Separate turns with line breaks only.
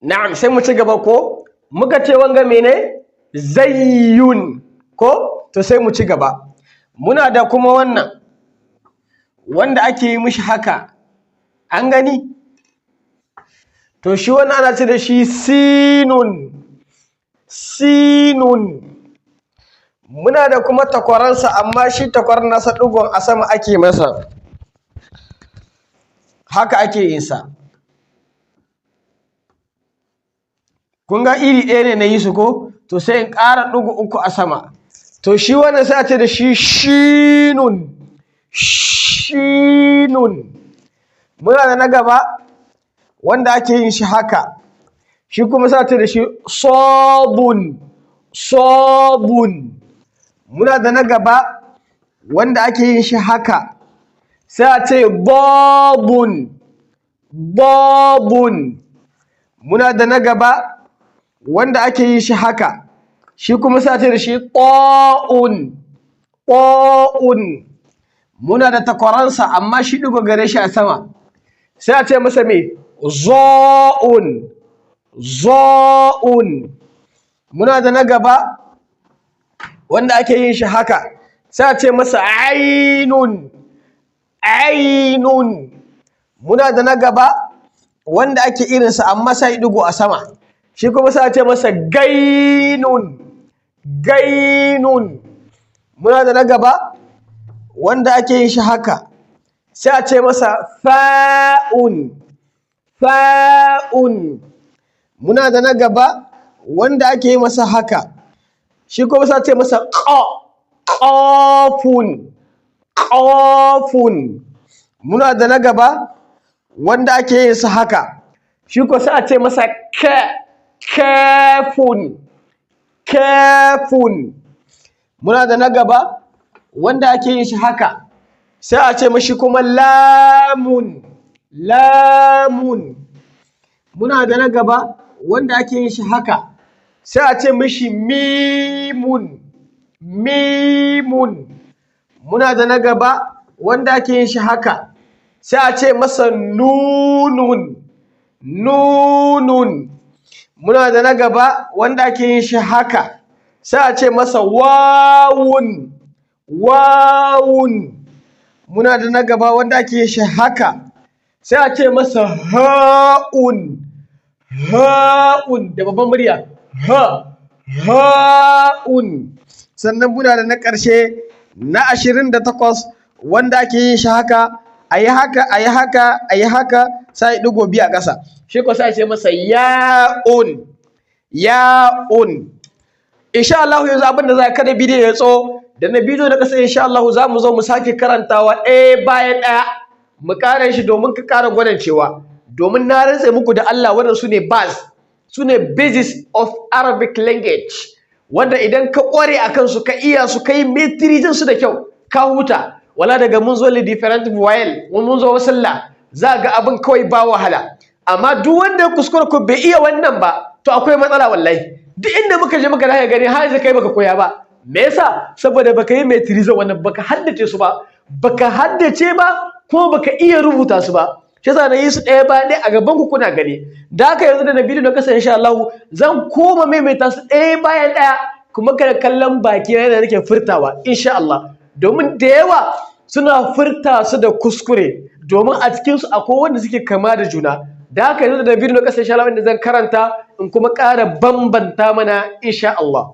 na'am sai mu ci gaba ko muka ce wanga mene zayyun ko to sai mu ci gaba muna da kuma wannan wanda ake yi mishi haka an gani to shi wannan ana ce da shi sinun muna da kuma takwaransa amma shi takwaran nasa ɗigon a sama ake masa haka ake yin sa kun ga iri ɗaya ne na yi su ko to sai in ƙara ɗigo 3 a sama to shi wannan sai a ce da shi shinun muna da na gaba wanda ake yin shi haka shi kuma sai a ce da shi sabun muna da na gaba wanda ake yin shi haka sai a ce babun muna da na gaba wanda ake yin shi haka shi kuma sai a ce da shi ta'un muna da takwaransa amma shi ɗigo gare shi a sama sai a ce masa me za'un muna da na gaba wanda ake yin shi haka sai a ce masa ainun muna da na gaba wanda ake irinsa amma sai ɗigo a sama shi kuma sai a ce masa gainun muna da na gaba wanda ake yin shi haka sai a ce masa fa'un muna da na gaba wanda ake yi masa haka shi kuma sai a ce masa qafun muna da na gaba wanda ake yin sa haka shi kuma sai a ce masa kafun muna da na gaba wanda ake yin shi haka sai a ce mashi kuma lamun muna da na gaba wanda ake yin shi haka sai a ce mashi mimun muna da na gaba wanda ake yin shi haka sai a ce masa nunun muna da na gaba wanda ake yin shi haka sai a ce masa wawun muna da na gaba wanda ake yin shi haka sai a ce masa ha'un da babban murya ha'un sannan muna da na ƙarshe na 28 wanda ake yin shi haka ayi haka sai ɗigo 2 a ƙasa shi ko sai a ce masa ya'un insha Allah yanzu abin da za ka da bidiyo ya tso da na bidiyo na ƙasa insha Allah za mu zo mu sake karantawa ɗaya bayan ɗaya mu ƙara shi domin ka ƙara gwadancewa domin na rantse muku da Allah wannan su ne basis of Arabic language wanda idan ka ƙware a kansu ka iya su kai metrijin su da kyau ka huta wala daga mun zo le different voyel mun zo wasalla za ga abin kawai ba wahala amma duk wanda ya kuskura ko bai iya wannan ba to akwai matsala wallahi duk inda muka je muka daga gani har yanzu kai baka koya ba me yasa saboda baka yi metrijin wannan baka haddace su ba kuma baka iya rubuta su ba shi yasa na yi su ɗaya bayan ɗaya a gaban ku kuna gani da haka yanzu da na bidiyo na kasa insha Allah zan koma maimaita su ɗaya bayan ɗaya kuma kada kallon baki na da nake furtawa insha Allah domin da yawa suna furta su da kuskure domin a cikin su akwai wanda suke kama da juna da haka yanzu da bidiyo na kasa insha Allah inda zan karanta in kuma ƙara bambanta mana insha Allah